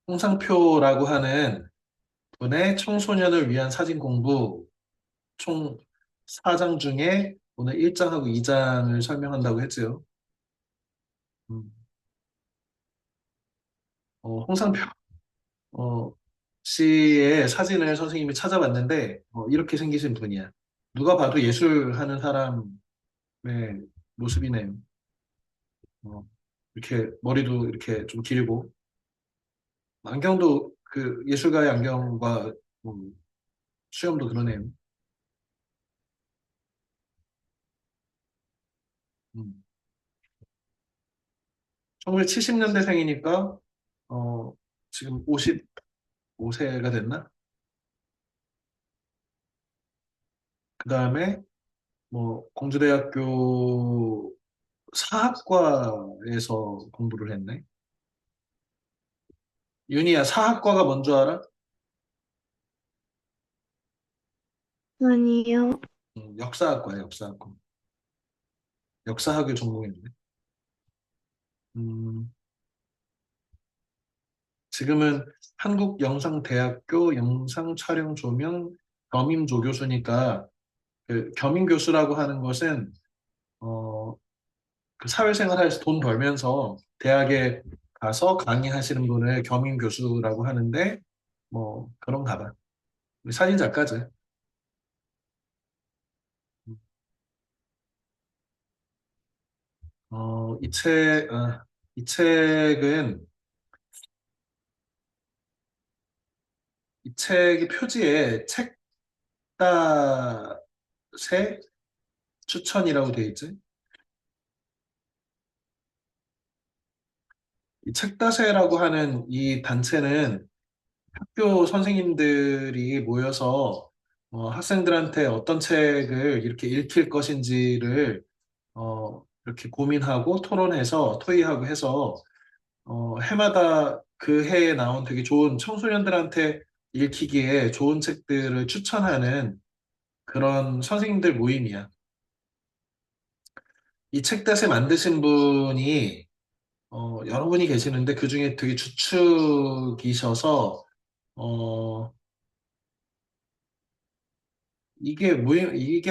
홍상표라고 하는 분의 청소년을 위한 사진 공부 총 4장 중에 오늘 1장하고 2장을 설명한다고 했지요. 음, 홍상표 어, 씨의 사진을 선생님이 찾아봤는데 이렇게 생기신 분이야. 누가 봐도 예술하는 사람의 모습이네요. 어, 이렇게 머리도 이렇게 좀 길고 안경도 그 예술가의 안경과 수염도 그러네요. 음. 1970년대생이니까 지금 55세가 됐나? 그 다음에 뭐 공주대학교 사학과에서 공부를 했네. 윤희야, 사학과가 뭔 줄 알아? 아니요. 역사학과야, 역사학과. 역사학을 전공했네. 음, 지금은 한국영상대학교 영상촬영조명 겸임조 교수니까 그 겸임 교수라고 하는 것은 어, 그 사회생활에서 돈 벌면서 대학에 가서 강의하시는 분을 겸임 교수라고 하는데 뭐 그런가 봐. 우리 사진 작가지. 이 책은 이 책의 표지에 책다새 추천이라고 돼 있지. 이 책다새라고 하는 이 단체는 학교 선생님들이 모여서 학생들한테 어떤 책을 이렇게 읽힐 것인지를 이렇게 고민하고 토론해서 토의하고 해서 해마다 그 해에 나온 되게 좋은 청소년들한테 읽히기에 좋은 책들을 추천하는 그런 선생님들 모임이야. 이 책댓을 만드신 분이 여러 분이 계시는데 그 중에 되게 주축이셔서 어, 이게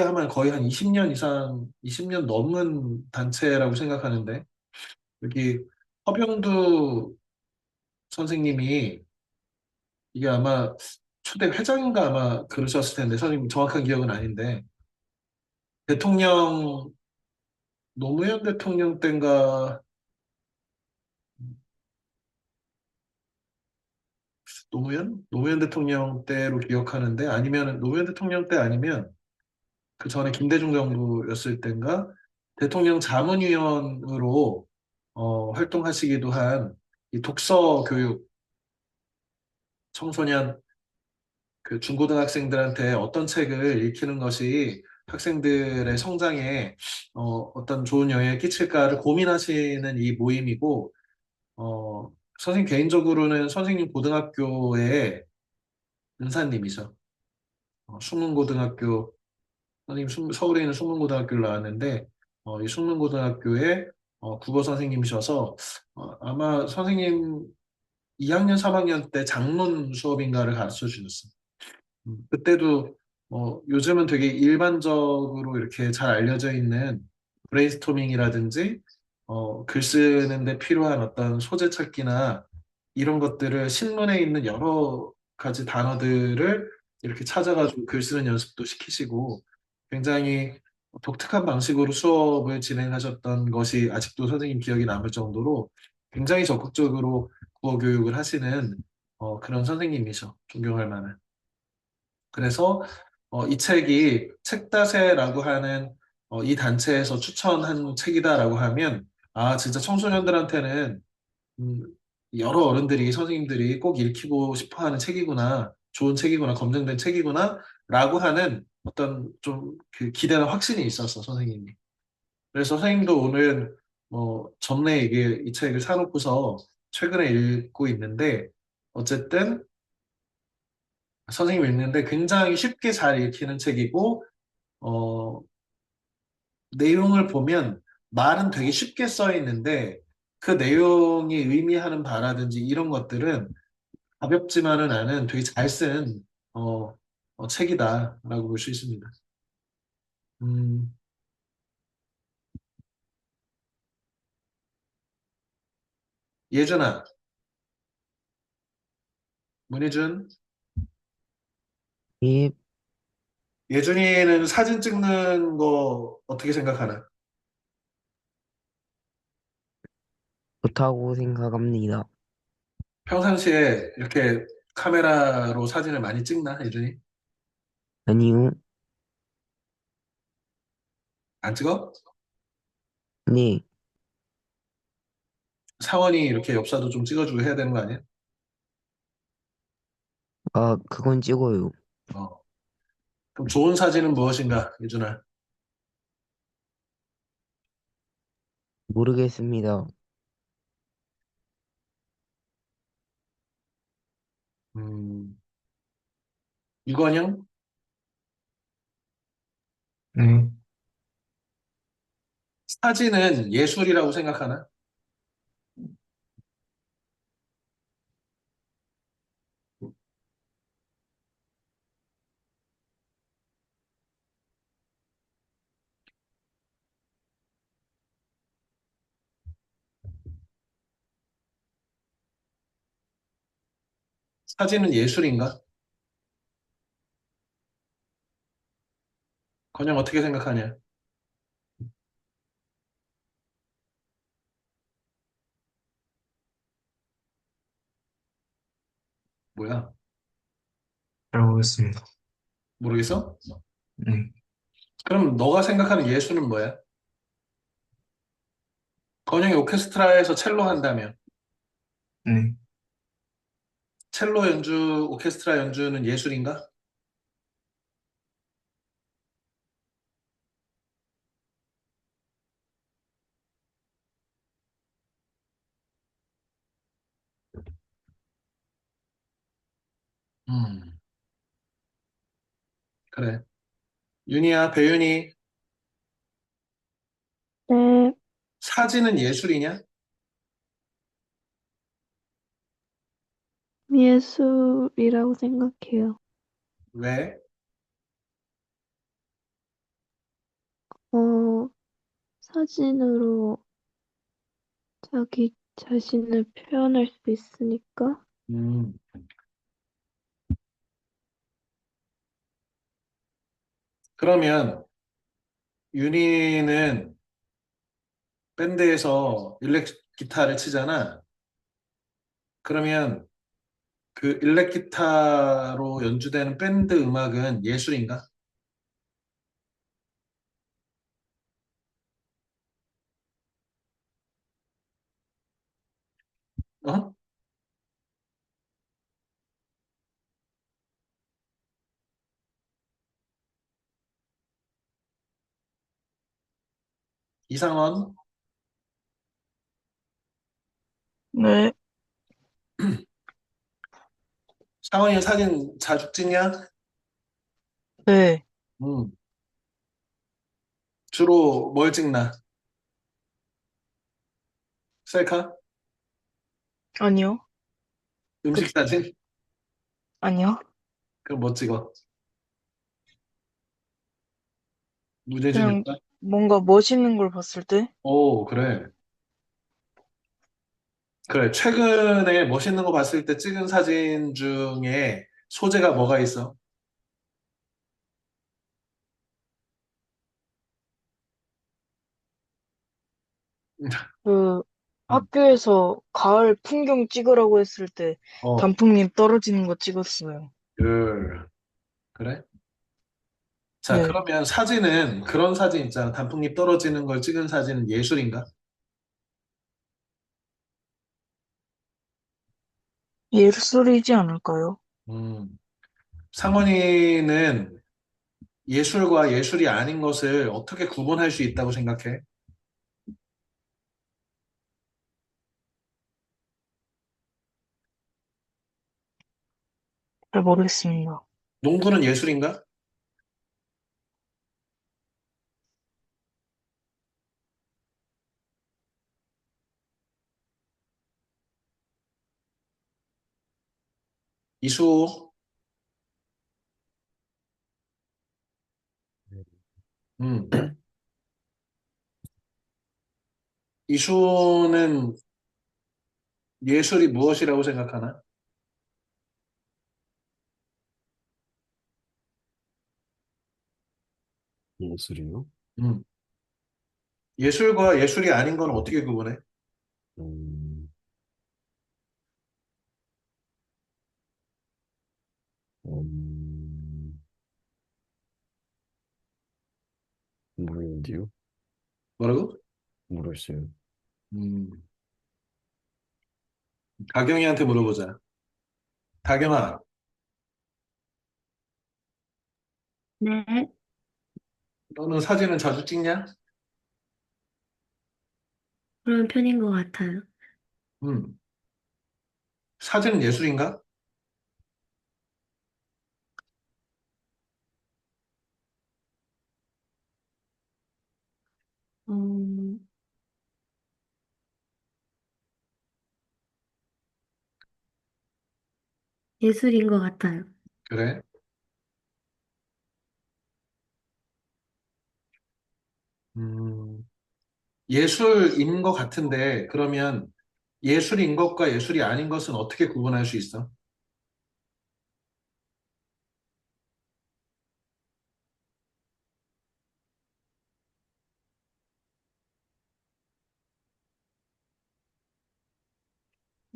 하면 거의 한 20년 이상, 20년 넘은 단체라고 생각하는데 여기 허병두 선생님이 이게 아마 초대 회장인가 아마 그러셨을 텐데 선생님 정확한 기억은 아닌데 대통령 노무현 대통령 때인가 노무현 대통령 때로 기억하는데 아니면 노무현 대통령 때 아니면 그 전에 김대중 정부였을 때인가 대통령 자문위원으로 활동하시기도 한 이 독서 교육 청소년 그 중고등학생들한테 어떤 책을 읽히는 것이 학생들의 성장에 어떤 좋은 영향을 끼칠까를 고민하시는 이 모임이고 선생님 개인적으로는 선생님 고등학교의 은사님이죠. 숙문고등학교 선생님 서울에 있는 숙문고등학교를 나왔는데 이 숙문고등학교의 국어 선생님이셔서 아마 선생님 2학년, 3학년 때 장론 수업인가를 가르쳐 주셨어요. 그때도 요즘은 되게 일반적으로 이렇게 잘 알려져 있는 브레인스토밍이라든지 글 쓰는데 필요한 어떤 소재 찾기나 이런 것들을 신문에 있는 여러 가지 단어들을 이렇게 찾아가지고 글 쓰는 연습도 시키시고 굉장히 독특한 방식으로 수업을 진행하셨던 것이 아직도 선생님 기억이 남을 정도로 굉장히 적극적으로 국어 교육을 하시는 그런 선생님이셔. 존경할 만한. 그래서 이 책이 책다새라고 하는 이 단체에서 추천한 책이다라고 하면 아 진짜 청소년들한테는 음, 여러 어른들이 선생님들이 꼭 읽히고 싶어하는 책이구나 좋은 책이구나 검증된 책이구나 라고 하는 어떤 좀 그 기대나 확신이 있었어 선생님이. 그래서 선생님도 오늘 전에 이게 이 책을 사놓고서 최근에 읽고 있는데 어쨌든 선생님 읽는데 굉장히 쉽게 잘 읽히는 책이고, 어, 내용을 보면 말은 되게 쉽게 써 있는데 그 내용이 의미하는 바라든지 이런 것들은 가볍지만은 않은 되게 잘 쓴 어, 책이다라고 볼 수 있습니다. 음, 예준아, 문희준, 예, 예준이는 사진 찍는 거 어떻게 생각하나? 좋다고 생각합니다. 평상시에 이렇게 카메라로 사진을 많이 찍나, 예준이? 아니요, 안 찍어? 네, 사원이 이렇게 엽사도 좀 찍어주고 해야 되는 거 아니야? 아, 그건 찍어요. 어. 그럼 좋은 사진은 무엇인가, 예준아? 모르겠습니다. 음, 유건영? 네. 사진은 예술이라고 생각하나? 사진은 예술인가? 건영 어떻게 생각하냐? 뭐야? 잘 모르겠습니다. 모르겠어? 네, 그럼 너가 생각하는 예술은 뭐야? 건영이 오케스트라에서 첼로 한다면 네. 첼로 연주, 오케스트라 연주는 예술인가? 음, 그래. 윤희야, 배윤이, 네, 사진은 예술이냐? 예술이라고 생각해요. 왜? 어, 사진으로 자기 자신을 표현할 수 있으니까. 음, 그러면 윤희는 밴드에서 일렉 기타를 치잖아. 그러면 그 일렉 기타로 연주되는 밴드 음악은 예술인가? 어? 이상원, 네, 상원이 사진 자주 찍냐? 네, 음, 주로 뭘 찍나? 셀카? 아니요, 그, 음식 사진? 아니요. 그럼 뭐 찍어? 무대중 그냥 효과? 뭔가 멋있는 걸 봤을 때, 오, 그래. 그래. 최근에 멋있는 거 봤을 때 찍은 사진 중에 소재가 뭐가 있어? 그 음. 학교에서 가을 풍경 찍으라고 했을 때 어, 단풍잎 떨어지는 거 찍었어요. 그래? 자, 네, 그러면 사진은 그런 사진 있잖아. 단풍잎 떨어지는 걸 찍은 사진은 예술인가? 예술이지 않을까요? 음. 상원이는 예술과 예술이 아닌 것을 어떻게 구분할 수 있다고 생각해? 잘 모르겠습니다. 농구는 예술인가? 이수호. 음. 이수호는 예술이 무엇이라고 생각하나? 예술이요? 음. 예술과 예술이 아닌 건 어떻게 구분해? 음, 음, 모르는데요? 뭐라고? 모르겠어요. 음. 다경이한테 물어보자. 다경아, 네, 너는 사진은 자주 찍냐? 그런 편인 것 같아요. 음. 사진은 예술인가? 음, 예술인 것 같아요. 그래. 음. 예술인 것 같은데, 그러면 예술인 것과 예술이 아닌 것은 어떻게 구분할 수 있어?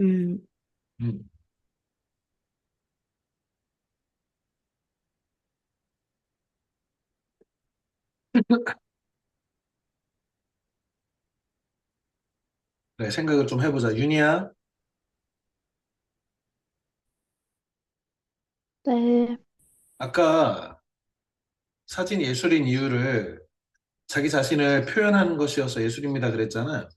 음, 음. 그래, 생각을 좀 해보자. 윤희야, 네, 아까 사진 예술인 이유를 자기 자신을 표현하는 것이어서 예술입니다 그랬잖아.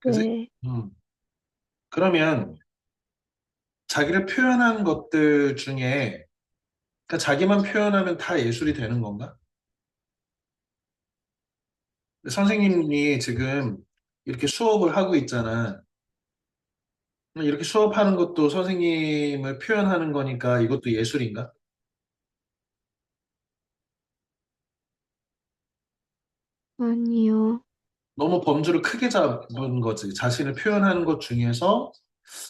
그지? 네. 음. 그러면 자기를 표현한 것들 중에 그러니까 자기만 표현하면 다 예술이 되는 건가? 선생님이 지금 이렇게 수업을 하고 있잖아. 이렇게 수업하는 것도 선생님을 표현하는 거니까 이것도 예술인가? 아니요. 너무 범주를 크게 잡은 거지. 자신을 표현하는 것 중에서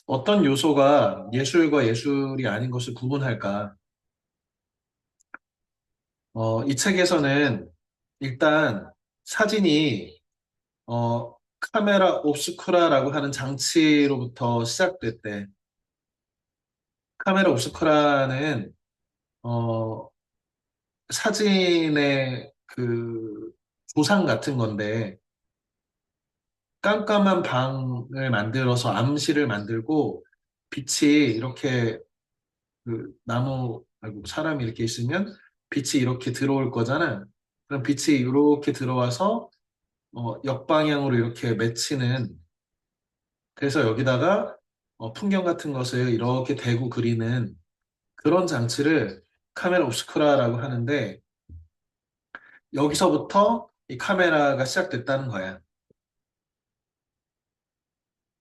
어떤 요소가 예술과 예술이 아닌 것을 구분할까? 이 책에서는 일단 사진이 카메라 옵스쿠라라고 하는 장치로부터 시작됐대. 카메라 옵스쿠라는 어, 사진의 그 조상 같은 건데 깜깜한 방을 만들어서 암실을 만들고 빛이 이렇게 그 나무 말고 사람이 이렇게 있으면 빛이 이렇게 들어올 거잖아. 그럼 빛이 이렇게 들어와서 역방향으로 이렇게 맺히는 그래서 여기다가 풍경 같은 것을 이렇게 대고 그리는 그런 장치를 카메라 옵스쿠라라고 하는데 여기서부터 이 카메라가 시작됐다는 거야.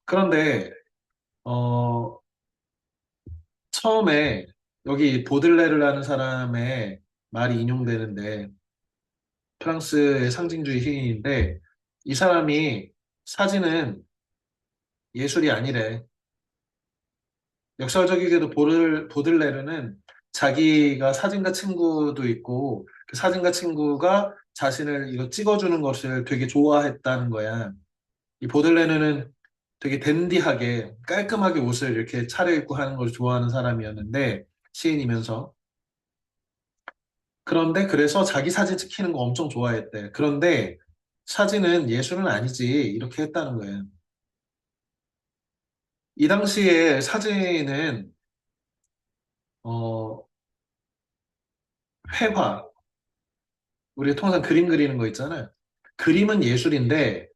그런데 어, 처음에 여기 보들레르라는 사람의 말이 인용되는데 프랑스의 상징주의 시인인데 이 사람이 사진은 예술이 아니래. 역사적이게도 보들레르는 자기가 사진가 친구도 있고 그 사진가 친구가 자신을 이거 찍어주는 것을 되게 좋아했다는 거야. 이 보들레르는 되게 댄디하게 깔끔하게 옷을 이렇게 차려입고 하는 걸 좋아하는 사람이었는데 시인이면서 그런데 그래서 자기 사진 찍히는 거 엄청 좋아했대. 그런데 사진은 예술은 아니지 이렇게 했다는 거예요. 이 당시에 사진은 어, 회화 우리가 통상 그림 그리는 거 있잖아요. 그림은 예술인데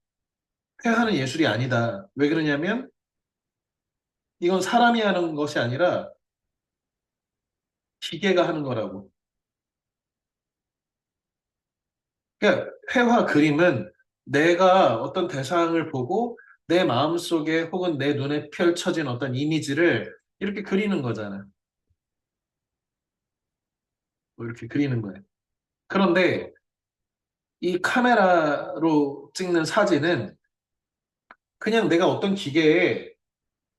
회화는 예술이 아니다. 왜 그러냐면 이건 사람이 하는 것이 아니라 기계가 하는 거라고. 그러니까 회화 그림은 내가 어떤 대상을 보고 내 마음속에 혹은 내 눈에 펼쳐진 어떤 이미지를 이렇게 그리는 거잖아. 뭐 이렇게 그리는 거예요. 그런데 이 카메라로 찍는 사진은 그냥 내가 어떤 기계에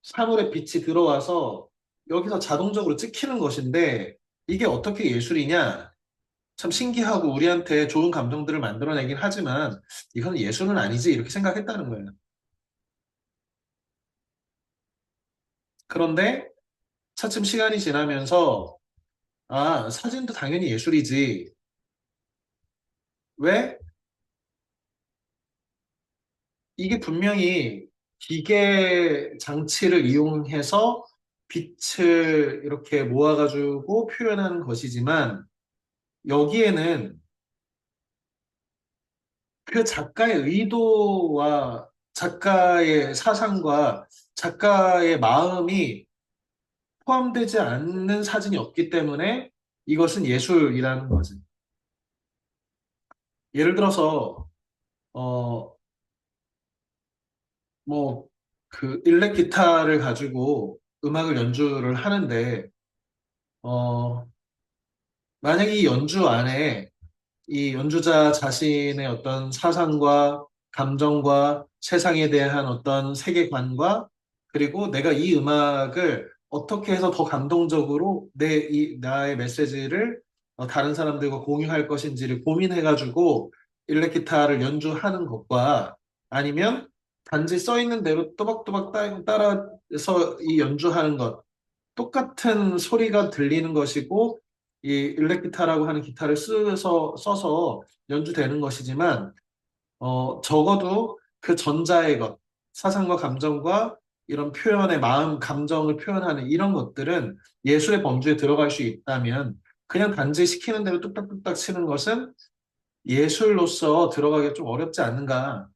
사물의 빛이 들어와서 여기서 자동적으로 찍히는 것인데 이게 어떻게 예술이냐? 참 신기하고 우리한테 좋은 감정들을 만들어내긴 하지만 이건 예술은 아니지 이렇게 생각했다는 거예요. 그런데 차츰 시간이 지나면서 아, 사진도 당연히 예술이지. 왜? 이게 분명히 기계 장치를 이용해서 빛을 이렇게 모아가지고 표현하는 것이지만 여기에는 그 작가의 의도와 작가의 사상과 작가의 마음이 포함되지 않는 사진이 없기 때문에 이것은 예술이라는 거지. 예를 들어서 어 뭐 그 일렉 기타를 가지고 음악을 연주를 하는데 어 만약에 이 연주 안에 이 연주자 자신의 어떤 사상과 감정과 세상에 대한 어떤 세계관과 그리고 내가 이 음악을 어떻게 해서 더 감동적으로 나의 메시지를 다른 사람들과 공유할 것인지를 고민해가지고 일렉기타를 연주하는 것과 아니면 단지 써 있는 대로 또박또박 따라서 이 연주하는 것 똑같은 소리가 들리는 것이고 이 일렉기타라고 하는 기타를 써서 연주되는 것이지만 적어도 그 전자의 것, 사상과 감정과 이런 표현의 마음, 감정을 표현하는 이런 것들은 예술의 범주에 들어갈 수 있다면 그냥 단지 시키는 대로 뚝딱뚝딱 치는 것은 예술로서 들어가기 좀 어렵지 않는가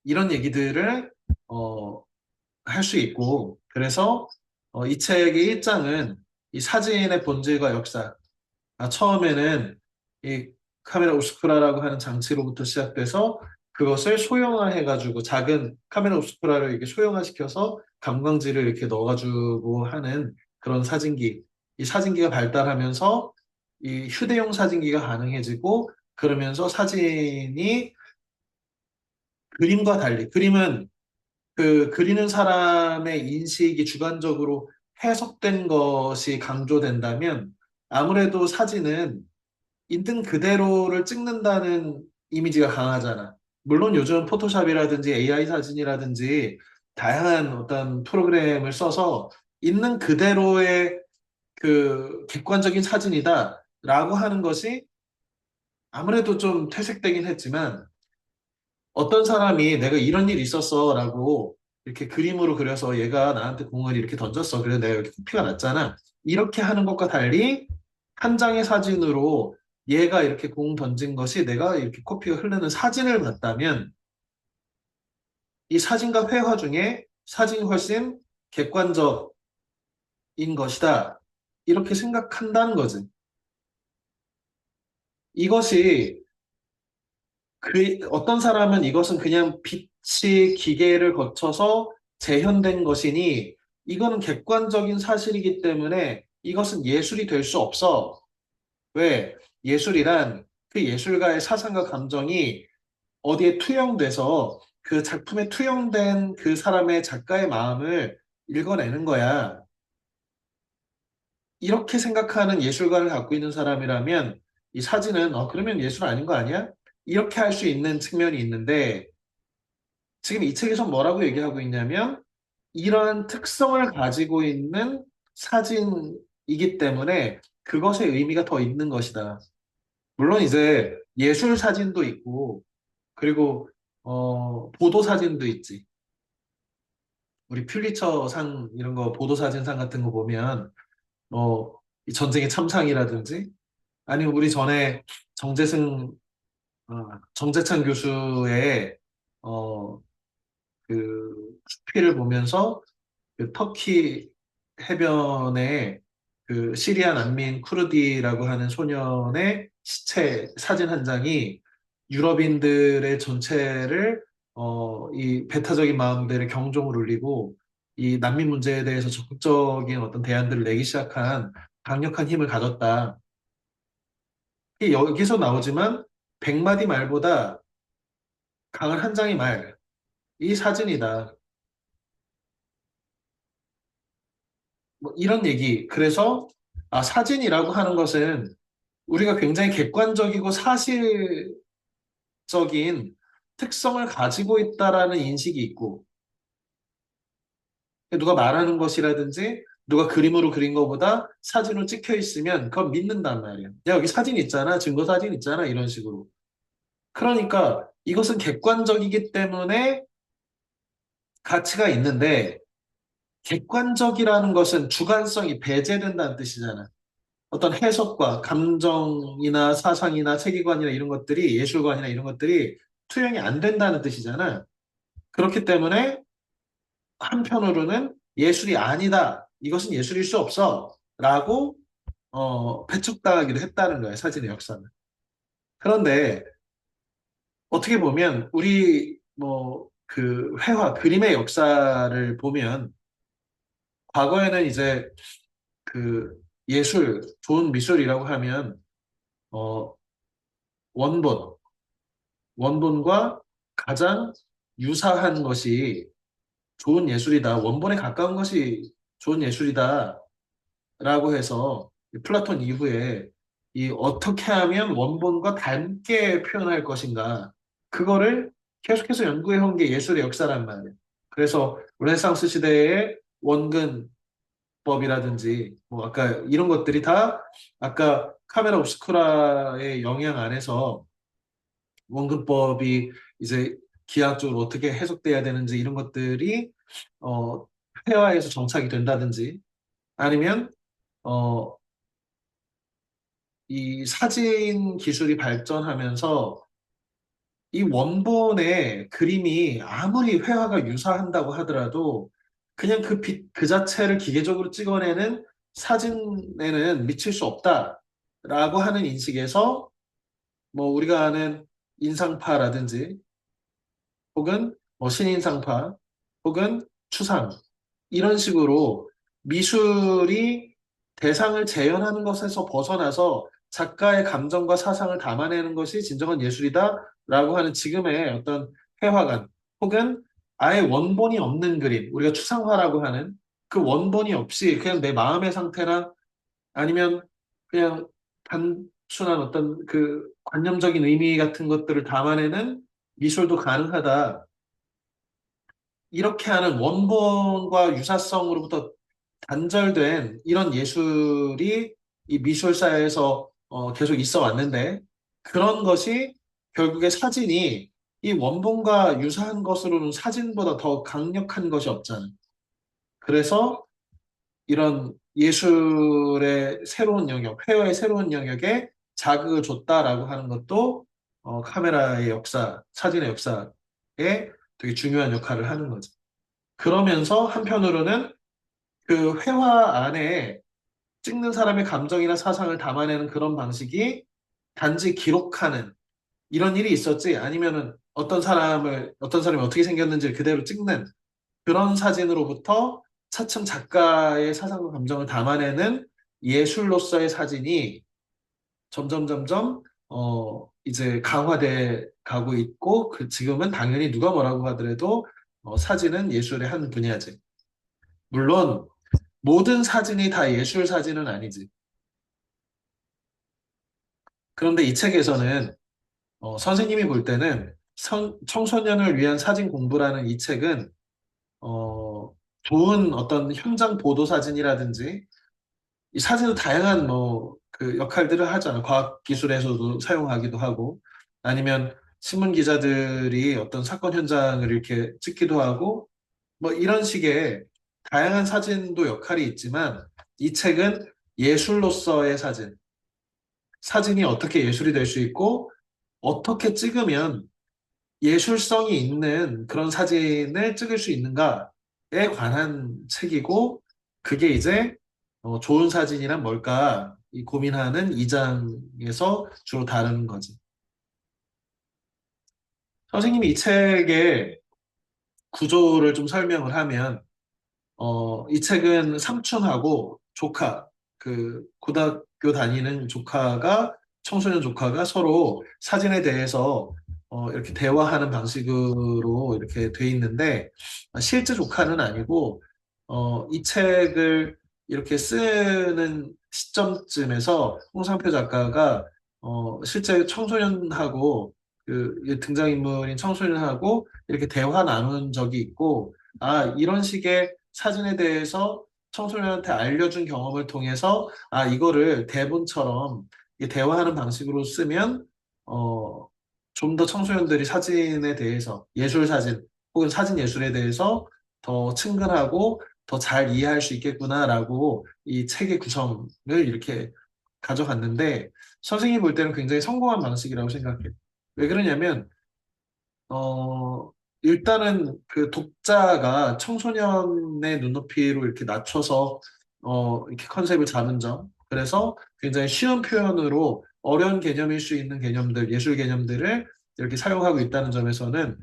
이런 얘기들을 어, 할 수 있고 그래서 이 책의 1장은 이 사진의 본질과 역사 처음에는 이 카메라 오스쿠라라고 하는 장치로부터 시작돼서 그것을 소형화해가지고 작은 카메라 오스쿠라를 이렇게 소형화시켜서 감광지를 이렇게 넣어가지고 하는 그런 사진기. 이 사진기가 발달하면서 이 휴대용 사진기가 가능해지고 그러면서 사진이 그림과 달리 그림은 그 그리는 사람의 인식이 주관적으로 해석된 것이 강조된다면 아무래도 사진은 있는 그대로를 찍는다는 이미지가 강하잖아. 물론 요즘 포토샵이라든지 AI 사진이라든지 다양한 어떤 프로그램을 써서 있는 그대로의 그 객관적인 사진이다라고 하는 것이 아무래도 좀 퇴색되긴 했지만 어떤 사람이 내가 이런 일이 있었어라고 이렇게 그림으로 그려서 얘가 나한테 공을 이렇게 던졌어. 그래서 내가 이렇게 코피가 났잖아. 이렇게 하는 것과 달리 한 장의 사진으로 얘가 이렇게 공 던진 것이 내가 이렇게 코피가 흐르는 사진을 봤다면 이 사진과 회화 중에 사진이 훨씬 객관적인 것이다. 이렇게 생각한다는 거지. 이것이 어떤 사람은 이것은 그냥 빛이 기계를 거쳐서 재현된 것이니 이거는 객관적인 사실이기 때문에 이것은 예술이 될 수 없어. 왜? 예술이란 그 예술가의 사상과 감정이 어디에 투영돼서 그 작품에 투영된 그 사람의 작가의 마음을 읽어내는 거야. 이렇게 생각하는 예술관을 갖고 있는 사람이라면 이 사진은 그러면 예술 아닌 거 아니야? 이렇게 할 수 있는 측면이 있는데 지금 이 책에서 뭐라고 얘기하고 있냐면 이러한 특성을 가지고 있는 사진이기 때문에 그것의 의미가 더 있는 것이다. 물론 이제 예술 사진도 있고 그리고 보도 사진도 있지. 우리 퓰리처상 이런 거 보도 사진상 같은 거 보면 이 전쟁의 참상이라든지 아니면 우리 전에 정재승 정재찬 교수의 어, 그 수필을 보면서 그 터키 해변에 그 시리아 난민 쿠르디라고 하는 소년의 시체 사진 한 장이 유럽인들의 전체를 이 배타적인 마음들의 경종을 울리고 이 난민 문제에 대해서 적극적인 어떤 대안들을 내기 시작한 강력한 힘을 가졌다. 이게 여기서 나오지만 100마디 말보다 강한 한 장의 말, 이 사진이다. 뭐 이런 얘기. 그래서 사진이라고 하는 것은 우리가 굉장히 객관적이고 사실적인 특성을 가지고 있다라는 인식이 있고 누가 말하는 것이라든지 누가 그림으로 그린 것보다 사진으로 찍혀 있으면 그건 믿는단 말이야. 야, 여기 사진 있잖아. 증거 사진 있잖아. 이런 식으로. 그러니까 이것은 객관적이기 때문에 가치가 있는데 객관적이라는 것은 주관성이 배제된다는 뜻이잖아. 어떤 해석과 감정이나 사상이나 세계관이나 이런 것들이 예술관이나 이런 것들이 투영이 안 된다는 뜻이잖아. 그렇기 때문에 한편으로는 예술이 아니다. 이것은 예술일 수 없어. 라고 배척당하기도 했다는 거야. 사진의 역사는. 그런데 어떻게 보면 우리 뭐 그 회화, 그림의 역사를 보면 과거에는 이제 그 예술, 좋은 미술이라고 하면 어, 원본, 원본과 가장 유사한 것이 좋은 예술이다. 원본에 가까운 것이 좋은 예술이다. 라고 해서 플라톤 이후에 이 어떻게 하면 원본과 닮게 표현할 것인가. 그거를 계속해서 연구해 온 게 예술의 역사란 말이에요. 그래서 르네상스 시대의 원근법이라든지 뭐 아까 이런 것들이 다 아까 카메라 옵스쿠라의 영향 안에서 원근법이 이제 기하학적으로 어떻게 해석돼야 되는지 이런 것들이 어, 회화에서 정착이 된다든지 아니면 어, 이 사진 기술이 발전하면서 이 원본의 그림이 아무리 회화가 유사한다고 하더라도 그냥 그 빛 그 자체를 기계적으로 찍어내는 사진에는 미칠 수 없다라고 하는 인식에서 뭐 우리가 아는 인상파라든지 혹은 뭐 신인상파 혹은 추상 이런 식으로 미술이 대상을 재현하는 것에서 벗어나서 작가의 감정과 사상을 담아내는 것이 진정한 예술이다라고 하는 지금의 어떤 회화관 혹은 아예 원본이 없는 그림, 우리가 추상화라고 하는 그 원본이 없이 그냥 내 마음의 상태나 아니면 그냥 단순한 어떤 그 관념적인 의미 같은 것들을 담아내는 미술도 가능하다. 이렇게 하는 원본과 유사성으로부터 단절된 이런 예술이 이 미술사에서 계속 있어 왔는데 그런 것이 결국에 사진이 이 원본과 유사한 것으로는 사진보다 더 강력한 것이 없잖아. 그래서 이런 예술의 새로운 영역, 회화의 새로운 영역에 자극을 줬다라고 하는 것도 카메라의 역사, 사진의 역사에 되게 중요한 역할을 하는 거죠. 그러면서 한편으로는 그 회화 안에 찍는 사람의 감정이나 사상을 담아내는 그런 방식이 단지 기록하는 이런 일이 있었지 아니면은 어떤 사람이 어떻게 생겼는지를 그대로 찍는 그런 사진으로부터 차츰 작가의 사상과 감정을 담아내는 예술로서의 사진이 점점 이제 강화돼 가고 있고 그 지금은 당연히 누가 뭐라고 하더라도 사진은 예술의 한 분야지. 물론 모든 사진이 다 예술 사진은 아니지. 그런데 이 책에서는 선생님이 볼 때는 청소년을 위한 사진 공부라는 이 책은 좋은 어떤 현장 보도 사진이라든지 이 사진도 다양한 뭐 그 역할들을 하잖아. 과학 기술에서도 사용하기도 하고 아니면 신문 기자들이 어떤 사건 현장을 이렇게 찍기도 하고 뭐 이런 식의 다양한 사진도 역할이 있지만 이 책은 예술로서의 사진, 사진이 어떻게 예술이 될 수 있고 어떻게 찍으면 예술성이 있는 그런 사진을 찍을 수 있는가에 관한 책이고 그게 이제 좋은 사진이란 뭘까 이 고민하는 2장에서 주로 다루는 거지. 선생님이 이 책의 구조를 좀 설명을 하면, 이 책은 삼촌하고 조카, 그 고등학교 다니는 조카가, 청소년 조카가 서로 사진에 대해서 이렇게 대화하는 방식으로 이렇게 돼 있는데, 실제 조카는 아니고, 이 책을 이렇게 쓰는 시점쯤에서 홍상표 작가가 실제 청소년하고 이 등장인물인 청소년하고 이렇게 대화 나눈 적이 있고, 아, 이런 식의 사진에 대해서 청소년한테 알려준 경험을 통해서 아, 이거를 대본처럼 이 대화하는 방식으로 쓰면 좀 더 청소년들이 사진에 대해서 예술 사진 혹은 사진 예술에 대해서 더 친근하고 더 잘 이해할 수 있겠구나라고 이 책의 구성을 이렇게 가져갔는데 선생님이 볼 때는 굉장히 성공한 방식이라고 생각해요. 왜 그러냐면 일단은 그 독자가 청소년의 눈높이로 이렇게 낮춰서, 이렇게 컨셉을 잡은 점. 그래서 굉장히 쉬운 표현으로 어려운 개념일 수 있는 개념들, 예술 개념들을 이렇게 사용하고 있다는 점에서는,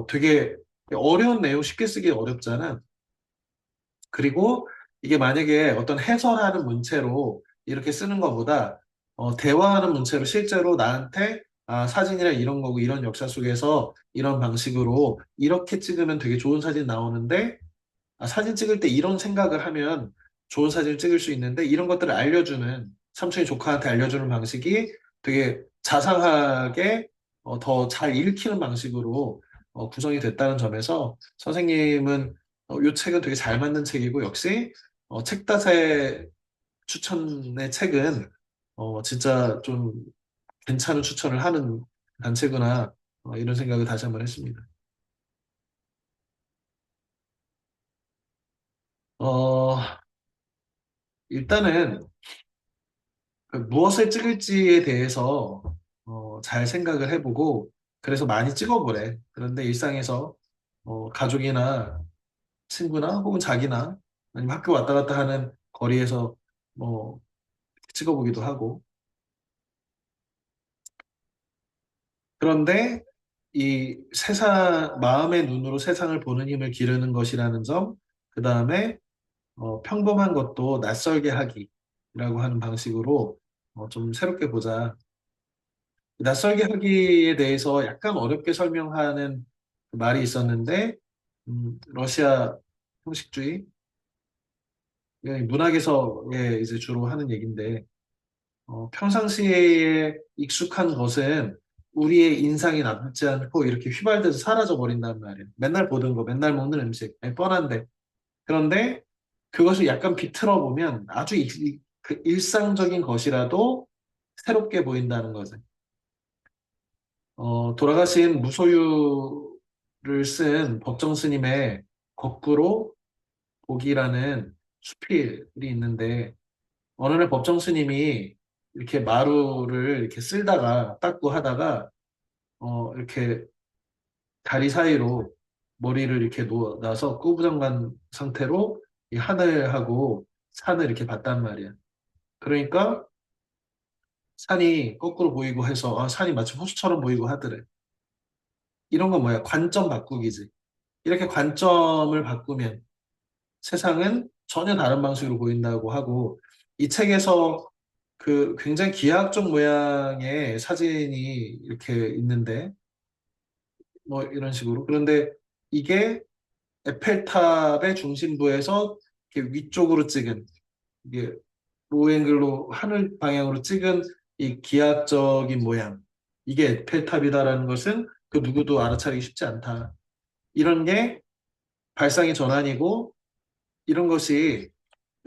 되게 어려운 내용 쉽게 쓰기 어렵잖아. 그리고 이게 만약에 어떤 해설하는 문체로 이렇게 쓰는 것보다 대화하는 문체로 실제로 나한테 아, 사진이란 이런 거고 이런 역사 속에서 이런 방식으로 이렇게 찍으면 되게 좋은 사진 나오는데 아, 사진 찍을 때 이런 생각을 하면 좋은 사진을 찍을 수 있는데 이런 것들을 알려주는 삼촌이 조카한테 알려주는 방식이 되게 자상하게 더 잘 읽히는 방식으로 구성이 됐다는 점에서 선생님은 이 책은 되게 잘 만든 책이고 역시 책다새 추천의 책은 진짜 좀 괜찮은 추천을 하는 단체구나 이런 생각을 다시 한번 했습니다. 어, 일단은 그 무엇을 찍을지에 대해서 잘 생각을 해보고 그래서 많이 찍어보래. 그런데 일상에서 가족이나 친구나 혹은 자기나 아니면 학교 왔다 갔다 하는 거리에서 뭐 찍어보기도 하고 그런데 이 세상 마음의 눈으로 세상을 보는 힘을 기르는 것이라는 점, 그 다음에 평범한 것도 낯설게 하기라고 하는 방식으로 좀 새롭게 보자. 낯설게 하기에 대해서 약간 어렵게 설명하는 말이 있었는데, 러시아 형식주의, 문학에서 이제 주로 하는 얘기인데, 평상시에 익숙한 것은 우리의 인상이 남지 않고 이렇게 휘발돼서 사라져 버린단 말이에요. 맨날 보던 거, 맨날 먹는 음식, 뻔한데. 그런데 그것을 약간 비틀어 보면 아주 그 일상적인 것이라도 새롭게 보인다는 거죠. 돌아가신 무소유를 쓴 법정 스님의 거꾸로 보기라는 수필이 있는데 어느 날 법정 스님이 이렇게 마루를 이렇게 쓸다가 닦고 하다가 이렇게 다리 사이로 머리를 이렇게 놔서 꾸부정간 상태로 이 하늘하고 산을 이렇게 봤단 말이야. 그러니까 산이 거꾸로 보이고 해서 아, 산이 마치 호수처럼 보이고 하더래. 이런 건 뭐야? 관점 바꾸기지. 이렇게 관점을 바꾸면 세상은 전혀 다른 방식으로 보인다고 하고 이 책에서 그 굉장히 기하학적 모양의 사진이 이렇게 있는데 뭐 이런 식으로 그런데 이게 에펠탑의 중심부에서 이렇게 위쪽으로 찍은 이게 로앵글로 하늘 방향으로 찍은 이 기하학적인 모양 이게 에펠탑이다라는 것은 그 누구도 알아차리기 쉽지 않다. 이런 게 발상의 전환이고 이런 것이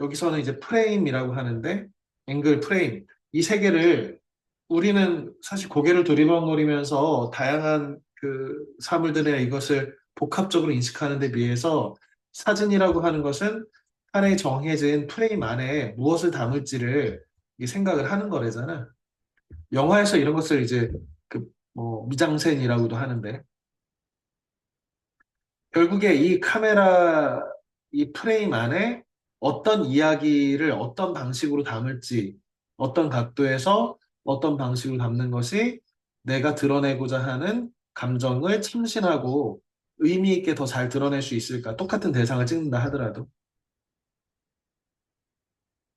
여기서는 이제 프레임이라고 하는데 앵글 프레임 이 세 개를 우리는 사실 고개를 두리번거리면서 다양한 그 사물들의 이것을 복합적으로 인식하는 데 비해서 사진이라고 하는 것은 하나의 정해진 프레임 안에 무엇을 담을지를 이게 생각을 하는 거래잖아. 영화에서 이런 것을 이제 그 뭐 미장센이라고도 하는데 결국에 이 카메라, 이 프레임 안에 어떤 이야기를 어떤 방식으로 담을지, 어떤 각도에서 어떤 방식으로 담는 것이 내가 드러내고자 하는 감정을 참신하고 의미 있게 더 잘 드러낼 수 있을까? 똑같은 대상을 찍는다 하더라도.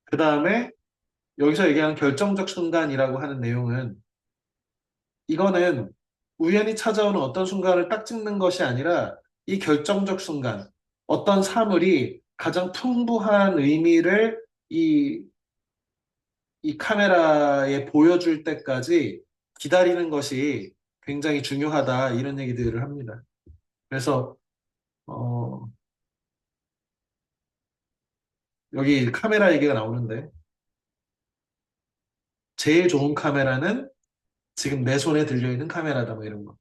그 다음에 여기서 얘기하는 결정적 순간이라고 하는 내용은 이거는 우연히 찾아오는 어떤 순간을 딱 찍는 것이 아니라 이 결정적 순간, 어떤 사물이 가장 풍부한 의미를 이, 이 카메라에 보여줄 때까지 기다리는 것이 굉장히 중요하다 이런 얘기들을 합니다. 그래서 어, 여기 카메라 얘기가 나오는데 제일 좋은 카메라는 지금 내 손에 들려있는 카메라다 뭐 이런 거.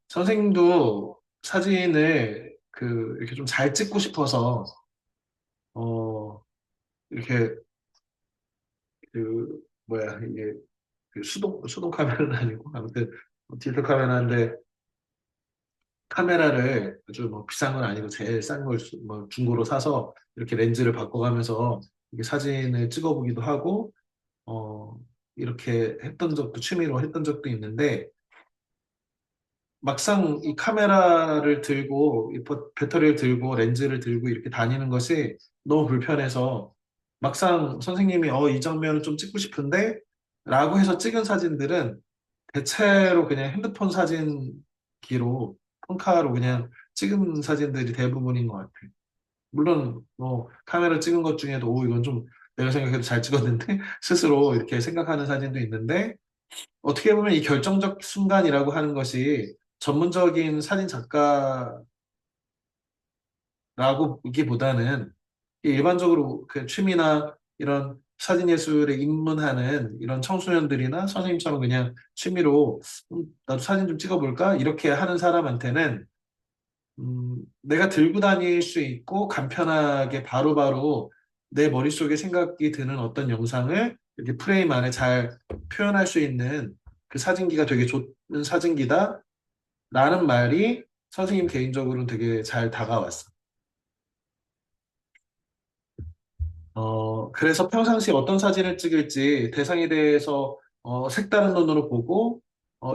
선생님도 사진을 이렇게 좀 잘 찍고 싶어서 어 이렇게 뭐야 이게 수동 카메라는 아니고 아무튼 디지털 카메라인데 카메라를 아주 뭐 비싼 건 아니고 제일 싼 걸 뭐 중고로 사서 이렇게 렌즈를 바꿔가면서 이게 사진을 찍어보기도 하고 어 이렇게 했던 적도 취미로 했던 적도 있는데 막상 이 카메라를 들고 배터리를 들고 렌즈를 들고 이렇게 다니는 것이 너무 불편해서 막상 선생님이 이 장면을 좀 찍고 싶은데 라고 해서 찍은 사진들은 대체로 그냥 핸드폰 사진기로 폰카로 그냥 찍은 사진들이 대부분인 것 같아요. 물론 뭐 카메라 찍은 것 중에도 이건 좀 내가 생각해도 잘 찍었는데 스스로 이렇게 생각하는 사진도 있는데 어떻게 보면 이 결정적 순간이라고 하는 것이 전문적인 사진 작가라고 보기보다는 일반적으로 그 취미나 이런 사진 예술에 입문하는 이런 청소년들이나 선생님처럼 그냥 취미로 나도 사진 좀 찍어볼까? 이렇게 하는 사람한테는 내가 들고 다닐 수 있고 간편하게 바로바로 내 머릿속에 생각이 드는 어떤 영상을 이렇게 프레임 안에 잘 표현할 수 있는 그 사진기가 되게 좋은 사진기다 라는 말이 선생님 개인적으로는 되게 잘 다가왔어. 그래서 평상시 어떤 사진을 찍을지 대상에 대해서 색다른 눈으로 보고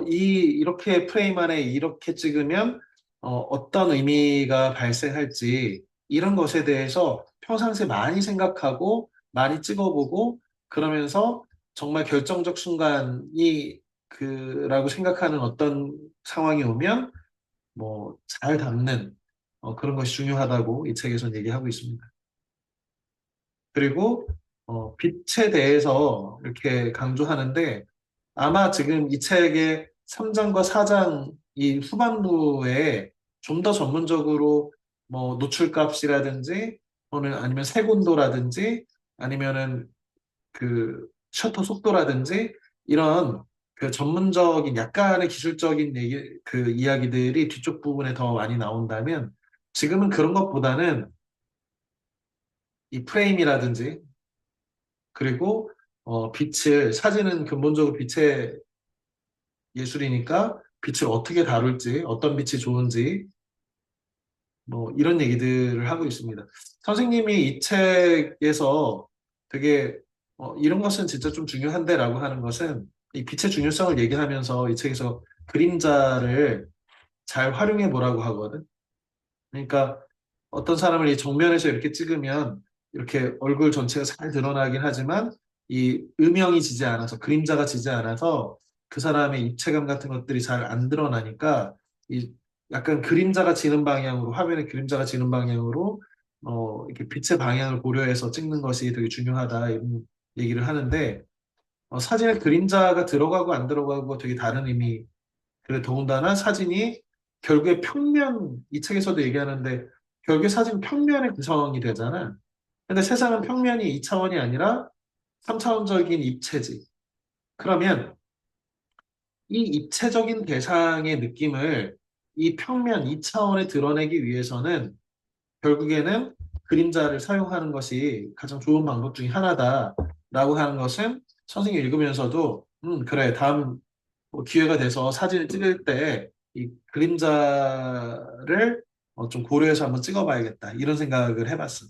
이렇게 프레임 안에 이렇게 찍으면 어떤 의미가 발생할지 이런 것에 대해서 평상시에 많이 생각하고 많이 찍어보고 그러면서 정말 결정적 순간이 라고 생각하는 어떤 상황이 오면 뭐 잘 담는 그런 것이 중요하다고 이 책에서는 얘기하고 있습니다. 그리고 빛에 대해서 이렇게 강조하는데 아마 지금 이 책의 3장과 4장 이 후반부에 좀 더 전문적으로 뭐 노출값이라든지 또는 아니면 색온도라든지 아니면은 셔터 속도라든지 이런 전문적인 약간의 기술적인 이야기들이 뒤쪽 부분에 더 많이 나온다면 지금은 그런 것보다는 이 프레임이라든지 그리고 사진은 근본적으로 빛의 예술이니까 빛을 어떻게 다룰지 어떤 빛이 좋은지 뭐 이런 얘기들을 하고 있습니다. 선생님이 이 책에서 되게 이런 것은 진짜 좀 중요한데라고 하는 것은 이 빛의 중요성을 얘기하면서 이 책에서 그림자를 잘 활용해 보라고 하거든. 그러니까 어떤 사람을 이 정면에서 이렇게 찍으면 이렇게 얼굴 전체가 잘 드러나긴 하지만 이 음영이 지지 않아서 그림자가 지지 않아서 그 사람의 입체감 같은 것들이 잘 안 드러나니까 이 약간 그림자가 지는 방향으로 화면에 그림자가 지는 방향으로 이렇게 빛의 방향을 고려해서 찍는 것이 되게 중요하다 이런 얘기를 하는데 사진에 그림자가 들어가고 안 들어가고 되게 다른 의미 그래 더군다나 사진이 결국에 이 책에서도 얘기하는데 결국에 사진 평면의 구성이 되잖아. 근데 세상은 평면이 2차원이 아니라 3차원적인 입체지. 그러면 이 입체적인 대상의 느낌을 이 평면 2차원에 드러내기 위해서는 결국에는 그림자를 사용하는 것이 가장 좋은 방법 중에 하나다라고 하는 것은 선생님이 읽으면서도 그래 다음 뭐 기회가 돼서 사진을 찍을 때 이 그림자를 좀 고려해서 한번 찍어봐야겠다 이런 생각을 해봤어.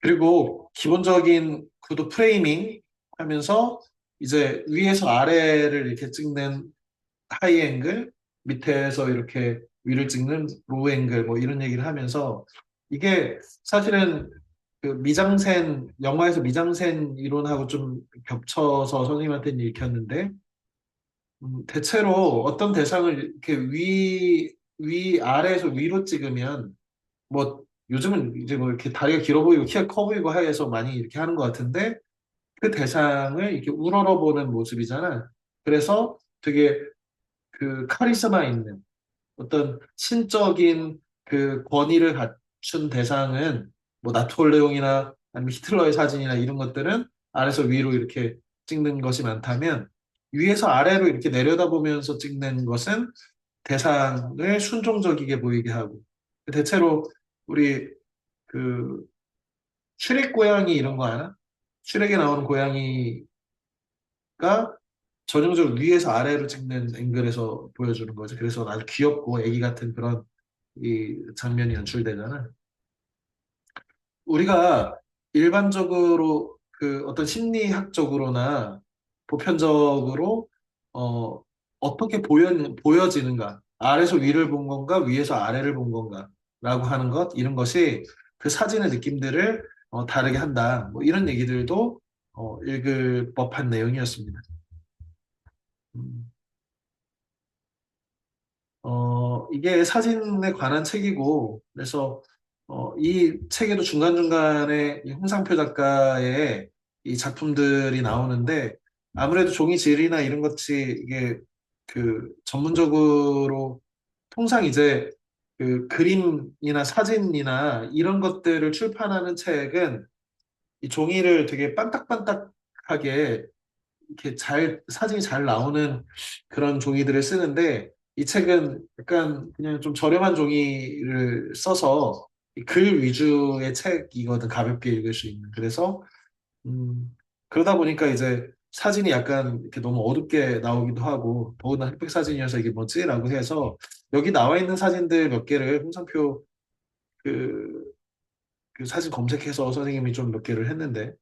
그리고 기본적인 구도 프레이밍 하면서 이제 위에서 아래를 이렇게 찍는 하이 앵글, 밑에서 이렇게 위를 찍는 로우 앵글 뭐 이런 얘기를 하면서 이게 사실은 그 미장센 영화에서 미장센 이론하고 좀 겹쳐서 선생님한테는 읽혔는데 대체로 어떤 대상을 이렇게 위 아래에서 위로 찍으면 뭐 요즘은 이제 뭐 이렇게 다리가 길어 보이고 키가 커 보이고 해서 많이 이렇게 하는 것 같은데 그 대상을 이렇게 우러러보는 모습이잖아. 그래서 되게 그 카리스마 있는 어떤 신적인 그 권위를 갖춘 대상은 뭐 나폴레옹이나 아니면 히틀러의 사진이나 이런 것들은 아래에서 위로 이렇게 찍는 것이 많다면 위에서 아래로 이렇게 내려다보면서 찍는 것은 대상을 순종적이게 보이게 하고 대체로 우리 그 슈렉 고양이 이런 거 아나? 슈렉에 나오는 고양이가 전형적으로 위에서 아래로 찍는 앵글에서 보여주는 거죠. 그래서 아주 귀엽고 애기 같은 그런 이 장면이 연출되잖아. 우리가 일반적으로 그 어떤 심리학적으로나 보편적으로 어떻게 보여지는가, 아래에서 위를 본 건가, 위에서 아래를 본 건가, 라고 하는 것, 이런 것이 그 사진의 느낌들을 다르게 한다. 뭐 이런 얘기들도 읽을 법한 내용이었습니다. 음. 이게 사진에 관한 책이고, 그래서, 이 책에도 중간중간에 이 홍상표 작가의 이 작품들이 나오는데, 아무래도 종이 질이나 이런 것이 이게 그 전문적으로 통상 이제 그 그림이나 사진이나 이런 것들을 출판하는 책은 이 종이를 되게 반딱반딱하게 이렇게 사진이 잘 나오는 그런 종이들을 쓰는데 이 책은 약간 그냥 좀 저렴한 종이를 써서 이글 위주의 책이거든, 가볍게 읽을 수 있는. 그래서, 그러다 보니까 이제 사진이 약간 이렇게 너무 어둡게 나오기도 하고, 더구나 흑백 사진이어서 이게 뭐지? 라고 해서 여기 나와 있는 사진들 몇 개를 홍상표 그, 그 사진 검색해서 선생님이 좀 몇 개를 했는데,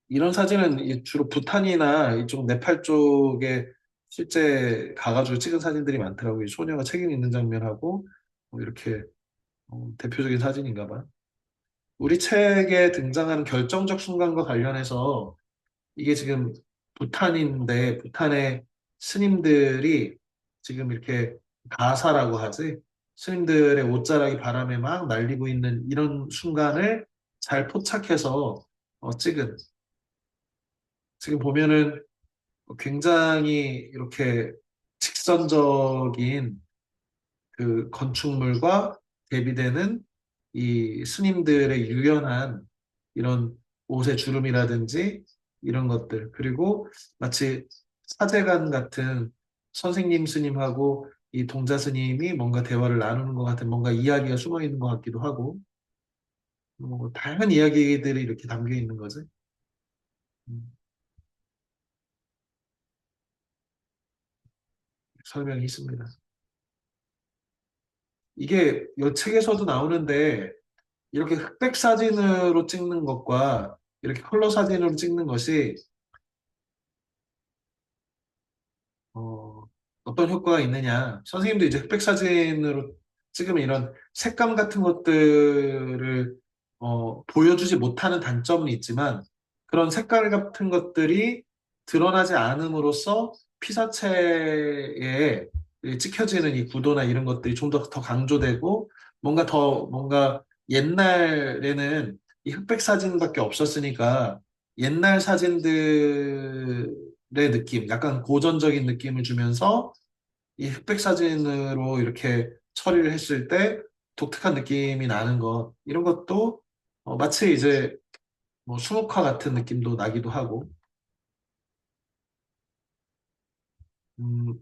이런 사진은 주로 부탄이나 이쪽 네팔 쪽에 실제 가가지고 찍은 사진들이 많더라고요. 이 소녀가 책임 있는 장면하고 뭐 이렇게 대표적인 사진인가 봐. 우리 책에 등장하는 결정적 순간과 관련해서 이게 지금 부탄인데 부탄의 스님들이 지금 이렇게 가사라고 하지. 스님들의 옷자락이 바람에 막 날리고 있는 이런 순간을 잘 포착해서 찍은 지금 보면은 굉장히 이렇게 직선적인 그 건축물과 대비되는 이 스님들의 유연한 이런 옷의 주름이라든지 이런 것들, 그리고 마치 사제관 같은 선생님 스님하고 이 동자 스님이 뭔가 대화를 나누는 것 같은 뭔가 이야기가 숨어 있는 것 같기도 하고 다양한 이야기들이 이렇게 담겨 있는 거지. 음, 설명이 있습니다. 이게 이 책에서도 나오는데 이렇게 흑백 사진으로 찍는 것과 이렇게 컬러 사진으로 찍는 것이 어, 어떤 효과가 있느냐. 선생님도 이제 흑백 사진으로 찍으면 이런 색감 같은 것들을 보여주지 못하는 단점은 있지만 그런 색깔 같은 것들이 드러나지 않음으로써 피사체에 찍혀지는 이 구도나 이런 것들이 좀 더 강조되고 뭔가 옛날에는 이 흑백 사진밖에 없었으니까 옛날 사진들의 느낌, 약간 고전적인 느낌을 주면서 이 흑백 사진으로 이렇게 처리를 했을 때 독특한 느낌이 나는 것, 이런 것도 마치 이제 뭐 수묵화 같은 느낌도 나기도 하고, 음,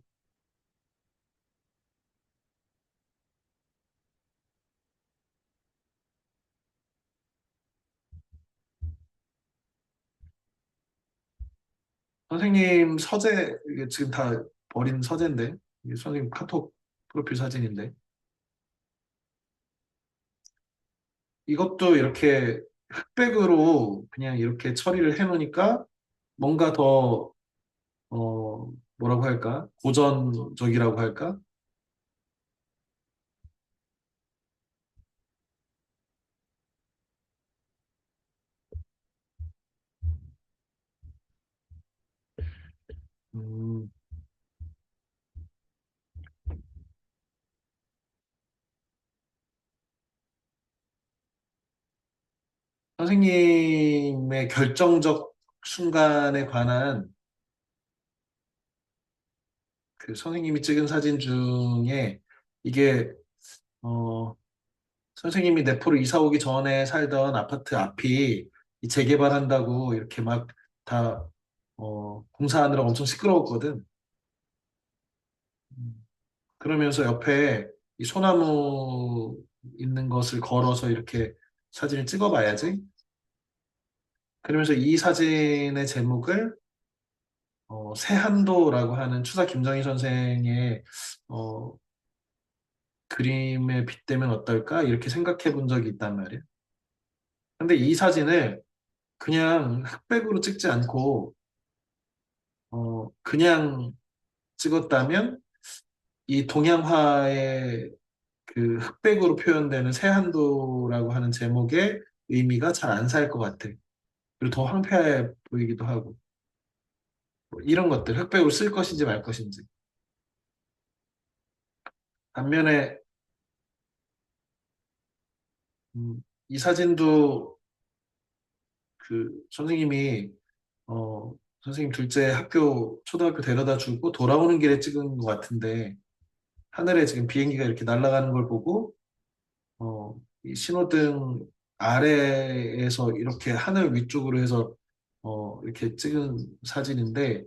선생님 서재, 이게 지금 다 버린 서재인데, 이게 선생님 카톡 프로필 사진인데, 이것도 이렇게 흑백으로 그냥 이렇게 처리를 해놓으니까 뭔가 더, 뭐라고 할까? 고전적이라고 할까? 음, 선생님의 결정적 순간에 관한 그 선생님이 찍은 사진 중에 이게, 어, 선생님이 내포로 이사 오기 전에 살던 아파트 앞이 이 재개발한다고 이렇게 막 다, 공사하느라 엄청 시끄러웠거든. 음, 그러면서 옆에 이 소나무 있는 것을 걸어서 이렇게 사진을 찍어봐야지. 그러면서 이 사진의 제목을 세한도라고 하는 추사 김정희 선생의 어, 그림에 빗대면 어떨까? 이렇게 생각해 본 적이 있단 말이야. 근데 이 사진을 그냥 흑백으로 찍지 않고 그냥 찍었다면 이 동양화의 그 흑백으로 표현되는 세한도라고 하는 제목의 의미가 잘 안 살 것 같아. 그리고 더 황폐해 보이기도 하고. 뭐 이런 것들, 흑백으로 쓸 것인지 말 것인지. 반면에, 이 사진도 그 선생님이, 선생님 둘째 초등학교 데려다 주고 돌아오는 길에 찍은 것 같은데, 하늘에 지금 비행기가 이렇게 날아가는 걸 보고, 이 신호등 아래에서 이렇게 하늘 위쪽으로 해서, 이렇게 찍은 사진인데,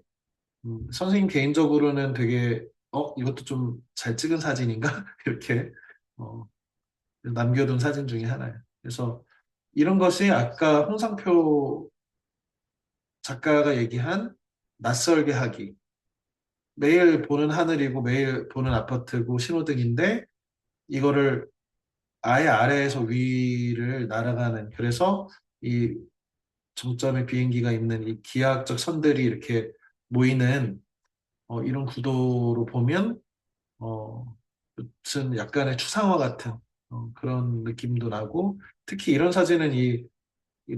선생님 개인적으로는 되게, 이것도 좀 잘 찍은 사진인가? 이렇게, 어, 남겨둔 사진 중에 하나예요. 그래서 이런 것이 아까 홍상표 작가가 얘기한 낯설게 하기. 매일 보는 하늘이고 매일 보는 아파트고 신호등인데 이거를 아예 아래에서 위를 날아가는 그래서 이 정점에 비행기가 있는 이 기하학적 선들이 이렇게 모이는 이런 구도로 보면 무슨 약간의 추상화 같은 그런 느낌도 나고 특히 이런 사진은 이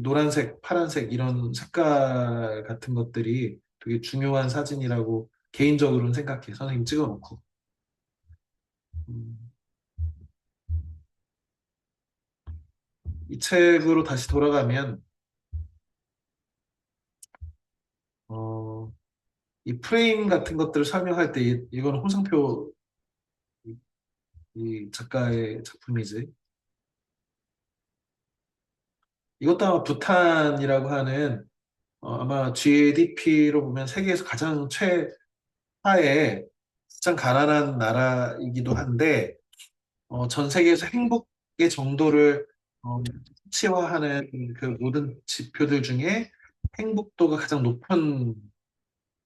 노란색, 파란색 이런 색깔 같은 것들이 되게 중요한 사진이라고 개인적으로는 생각해. 선생님 찍어놓고. 음, 이 책으로 다시 돌아가면 어, 이 프레임 같은 것들을 설명할 때 이건 홍상표 이, 이 작가의 작품이지. 이것도 아마 부탄이라고 하는 아마 GDP로 보면 세계에서 가장 최하의 가장 가난한 나라이기도 한데 전 세계에서 행복의 정도를 수치화하는 그 모든 지표들 중에 행복도가 가장 높은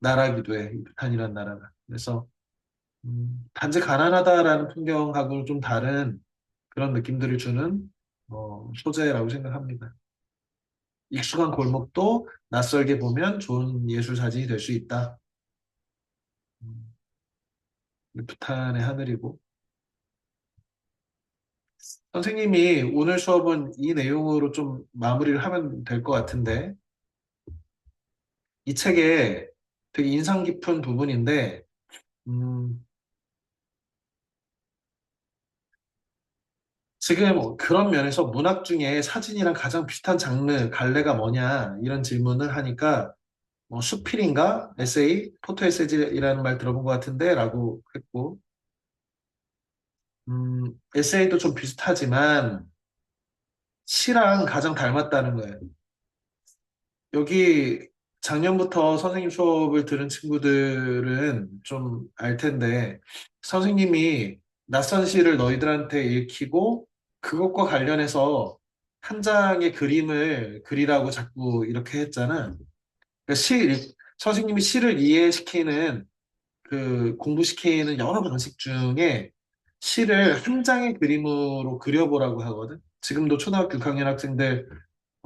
나라이기도 해, 이 부탄이라는 나라가. 그래서 단지 가난하다라는 풍경하고는 좀 다른 그런 느낌들을 주는 소재라고 생각합니다. 익숙한 골목도 낯설게 보면 좋은 예술 사진이 될 수 있다. 음, 부탄의 하늘이고. 선생님이 오늘 수업은 이 내용으로 좀 마무리를 하면 될 것 같은데, 이 책에 되게 인상 깊은 부분인데, 음, 지금 그런 면에서 문학 중에 사진이랑 가장 비슷한 장르, 갈래가 뭐냐, 이런 질문을 하니까, 수필인가? 에세이? 포토 에세이라는 말 들어본 것 같은데? 라고 했고, 에세이도 좀 비슷하지만, 시랑 가장 닮았다는 거예요. 여기 작년부터 선생님 수업을 들은 친구들은 좀 알 텐데, 선생님이 낯선 시를 너희들한테 읽히고, 그것과 관련해서 한 장의 그림을 그리라고 자꾸 이렇게 했잖아. 그러니까 선생님이 시를 이해시키는, 공부시키는 여러 방식 중에 시를 한 장의 그림으로 그려보라고 하거든. 지금도 초등학교 6학년 학생들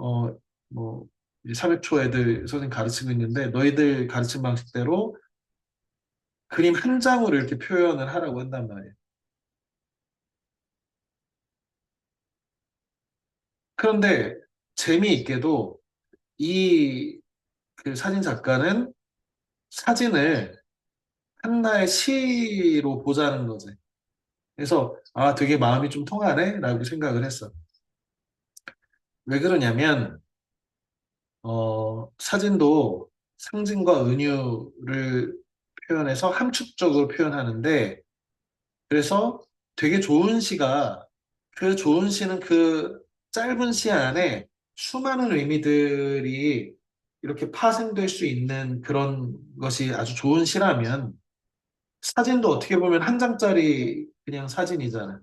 어, 뭐, 300초 애들 선생님 가르치고 있는데, 너희들 가르친 방식대로 그림 한 장으로 이렇게 표현을 하라고 한단 말이에요. 그런데 재미있게도 이 그 사진 작가는 사진을 하나의 시로 보자는 거지. 그래서, 아, 되게 마음이 좀 통하네? 라고 생각을 했어. 왜 그러냐면, 사진도 상징과 은유를 표현해서 함축적으로 표현하는데, 그래서 되게 좋은 시가, 그 좋은 시는 그 짧은 시 안에 수많은 의미들이 이렇게 파생될 수 있는 그런 것이 아주 좋은 시라면, 사진도 어떻게 보면 한 장짜리 그냥 사진이잖아.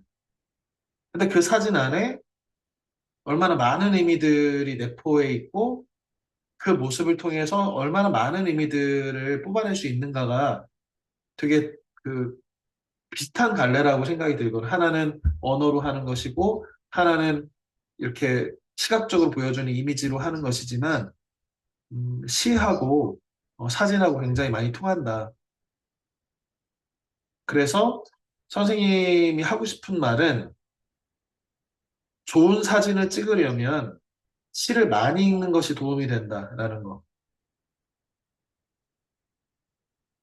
근데 그 사진 안에 얼마나 많은 의미들이 내포해 있고, 그 모습을 통해서 얼마나 많은 의미들을 뽑아낼 수 있는가가 되게 그 비슷한 갈래라고 생각이 들거든. 하나는 언어로 하는 것이고, 하나는 이렇게 시각적으로 보여주는 이미지로 하는 것이지만, 시하고 사진하고 굉장히 많이 통한다. 그래서 선생님이 하고 싶은 말은 좋은 사진을 찍으려면 시를 많이 읽는 것이 도움이 된다라는 거.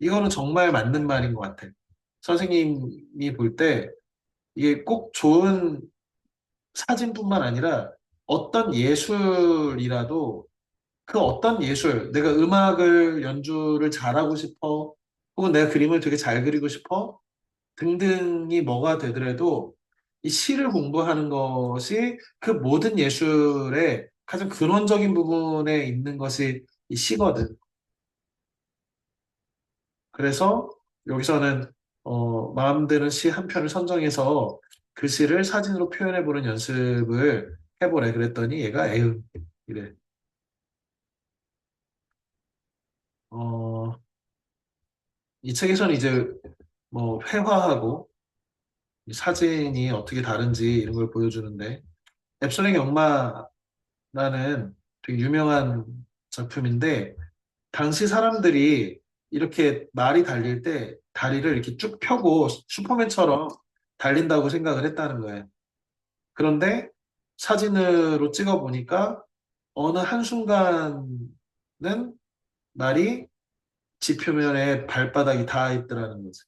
이거는 정말 맞는 말인 것 같아. 선생님이 볼 때 이게 꼭 좋은 사진뿐만 아니라 어떤 예술이라도 그 어떤 예술, 내가 음악을 연주를 잘하고 싶어, 혹은 내가 그림을 되게 잘 그리고 싶어, 등등이 뭐가 되더라도 이 시를 공부하는 것이 그 모든 예술의 가장 근원적인 부분에 있는 것이 이 시거든. 그래서 여기서는 마음 드는 시 한 편을 선정해서 그 시를 사진으로 표현해보는 연습을 해보래. 그랬더니 얘가 에휴 이래. 어, 이 책에서는 이제 뭐 회화하고 이 사진이 어떻게 다른지 이런 걸 보여주는데 앱솔랭의 악마라는 되게 유명한 작품인데 당시 사람들이 이렇게 말이 달릴 때 다리를 이렇게 쭉 펴고 슈퍼맨처럼 달린다고 생각을 했다는 거예요. 그런데 사진으로 찍어 보니까 어느 한순간은 말이 지표면에 발바닥이 닿아 있더라는 거지.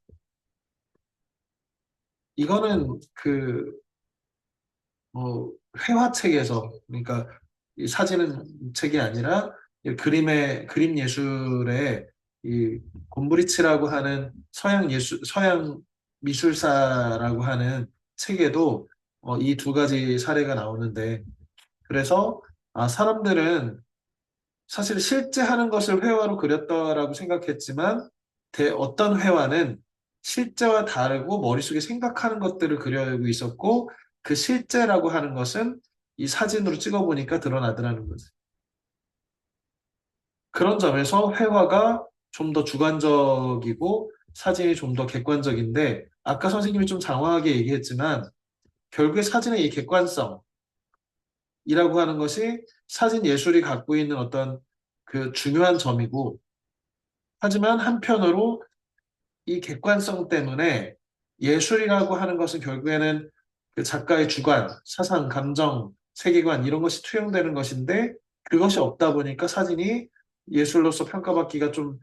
이거는 그 회화책에서 그러니까 이 사진은 책이 아니라 이 그림 예술의 이 곰브리치라고 하는 서양 미술사라고 하는 책에도 이 두 가지 사례가 나오는데 그래서 사람들은 사실 실제 하는 것을 회화로 그렸다라고 생각했지만 어떤 회화는 실제와 다르고 머릿속에 생각하는 것들을 그려고 있었고 그 실제라고 하는 것은 이 사진으로 찍어보니까 드러나더라는 거지. 그런 점에서 회화가 좀 더 주관적이고 사진이 좀 더 객관적인데 아까 선생님이 좀 장황하게 얘기했지만 결국에 사진의 이 객관성이라고 하는 것이 사진 예술이 갖고 있는 어떤 그 중요한 점이고 하지만 한편으로 이 객관성 때문에 예술이라고 하는 것은 결국에는 그 작가의 주관, 사상, 감정, 세계관 이런 것이 투영되는 것인데 그것이 없다 보니까 사진이 예술로서 평가받기가 좀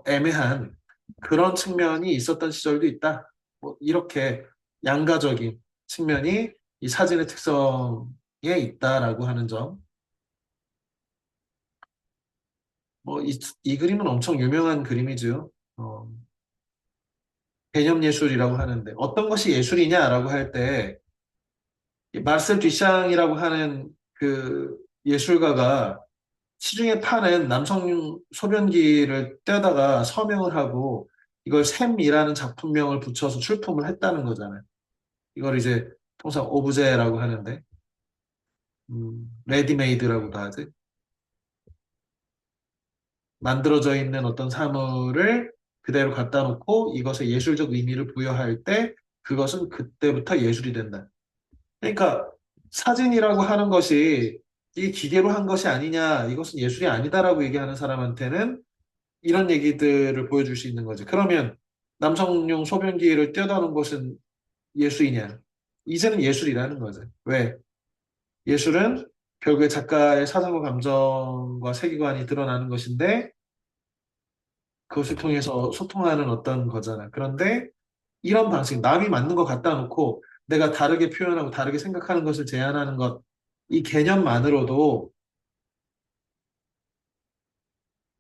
애매한 그런 측면이 있었던 시절도 있다. 뭐 이렇게 양가적인 측면이 이 사진의 특성에 있다라고 하는 점. 이 그림은 엄청 유명한 그림이죠. 개념 예술이라고 하는데 어떤 것이 예술이냐라고 할 때 마르셀 듀샹이라고 하는 그 예술가가 시중에 파는 남성 소변기를 떼다가 서명을 하고 이걸 샘이라는 작품명을 붙여서 출품을 했다는 거잖아요. 이걸 이제 통상 오브제라고 하는데 레디메이드라고도 하지. 만들어져 있는 어떤 사물을 그대로 갖다 놓고 이것에 예술적 의미를 부여할 때 그것은 그때부터 예술이 된다. 그러니까 사진이라고 하는 것이 이게 기계로 한 것이 아니냐, 이것은 예술이 아니다라고 얘기하는 사람한테는 이런 얘기들을 보여줄 수 있는 거지. 그러면 남성용 소변기를 떼어다 놓은 것은 예술이냐? 이제는 예술이라는 거죠. 왜? 예술은 결국에 작가의 사상과 감정과 세계관이 드러나는 것인데 그것을 통해서 소통하는 어떤 거잖아. 그런데 이런 방식, 남이 맞는 거 갖다 놓고 내가 다르게 표현하고 다르게 생각하는 것을 제안하는 것, 이 개념만으로도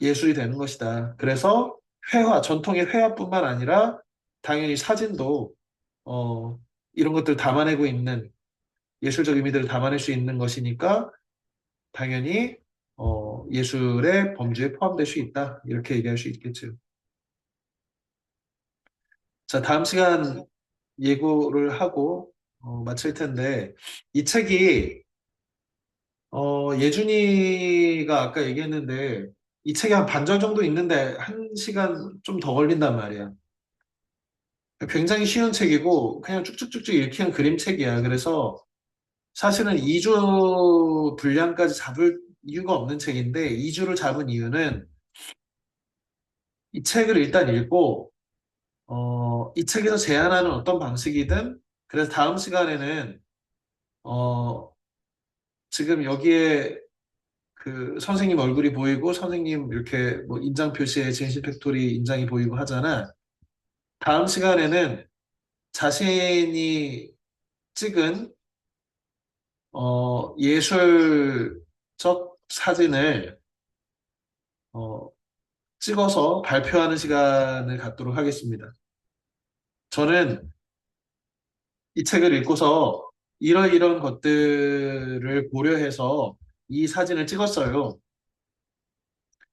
예술이 되는 것이다. 그래서 회화, 전통의 회화뿐만 아니라 당연히 사진도 어, 이런 것들을 담아내고 있는 예술적 의미들을 담아낼 수 있는 것이니까 당연히 예술의 범주에 포함될 수 있다. 이렇게 얘기할 수 있겠죠. 자, 다음 시간 예고를 하고 마칠 텐데 이 책이 예준이가 아까 얘기했는데 이 책이 한 반절 정도 있는데 한 시간 좀 더 걸린단 말이야. 굉장히 쉬운 책이고 그냥 쭉쭉쭉쭉 읽히는 그림책이야. 그래서 사실은 2주 분량까지 잡을 이유가 없는 책인데 2주를 잡은 이유는 이 책을 일단 읽고 이 책에서 제안하는 어떤 방식이든 그래서 다음 시간에는 어, 지금 여기에 그 선생님 얼굴이 보이고 선생님 이렇게 뭐 인장 표시에 진실 팩토리 인장이 보이고 하잖아. 다음 시간에는 자신이 찍은 예술적 사진을 어, 찍어서 발표하는 시간을 갖도록 하겠습니다. 저는 이 책을 읽고서 이러이런 것들을 고려해서 이 사진을 찍었어요.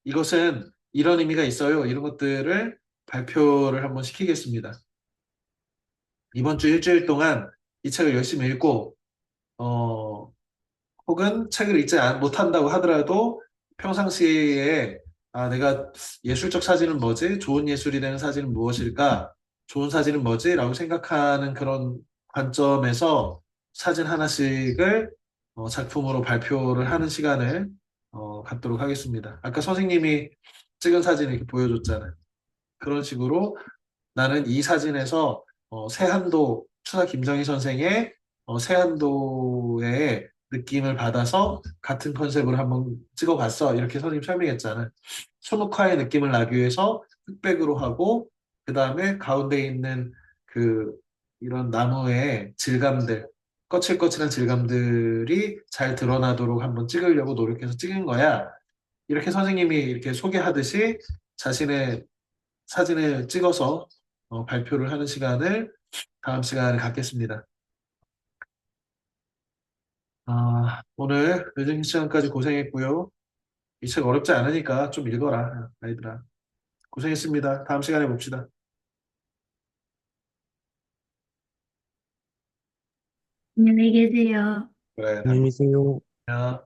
이것은 이런 의미가 있어요. 이런 것들을 발표를 한번 시키겠습니다. 이번 주 일주일 동안 이 책을 열심히 읽고, 어, 혹은 책을 읽지 못한다고 하더라도 평상시에 내가 예술적 사진은 뭐지? 좋은 예술이 되는 사진은 무엇일까? 좋은 사진은 뭐지? 라고 생각하는 그런 관점에서 사진 하나씩을 작품으로 발표를 하는 시간을 갖도록 하겠습니다. 아까 선생님이 찍은 사진 이렇게 보여줬잖아요. 그런 식으로 나는 이 사진에서 세한도 추사 김정희 선생의 세한도의 느낌을 받아서 같은 컨셉으로 한번 찍어봤어. 이렇게 선생님 설명했잖아. 손욱화의 느낌을 나기 위해서 흑백으로 하고 그 다음에 가운데 있는 그 이런 나무의 질감들, 거칠거칠한 질감들이 잘 드러나도록 한번 찍으려고 노력해서 찍은 거야. 이렇게 선생님이 이렇게 소개하듯이 자신의 사진을 찍어서 발표를 하는 시간을 다음 시간에 갖겠습니다. 오늘 늦은 시간까지 고생했고요. 이 책 어렵지 않으니까 좀 읽어라, 아이들아. 고생했습니다. 다음 시간에 봅시다. 안녕히 계세요. 그래, 안녕히 계세요. 안녕.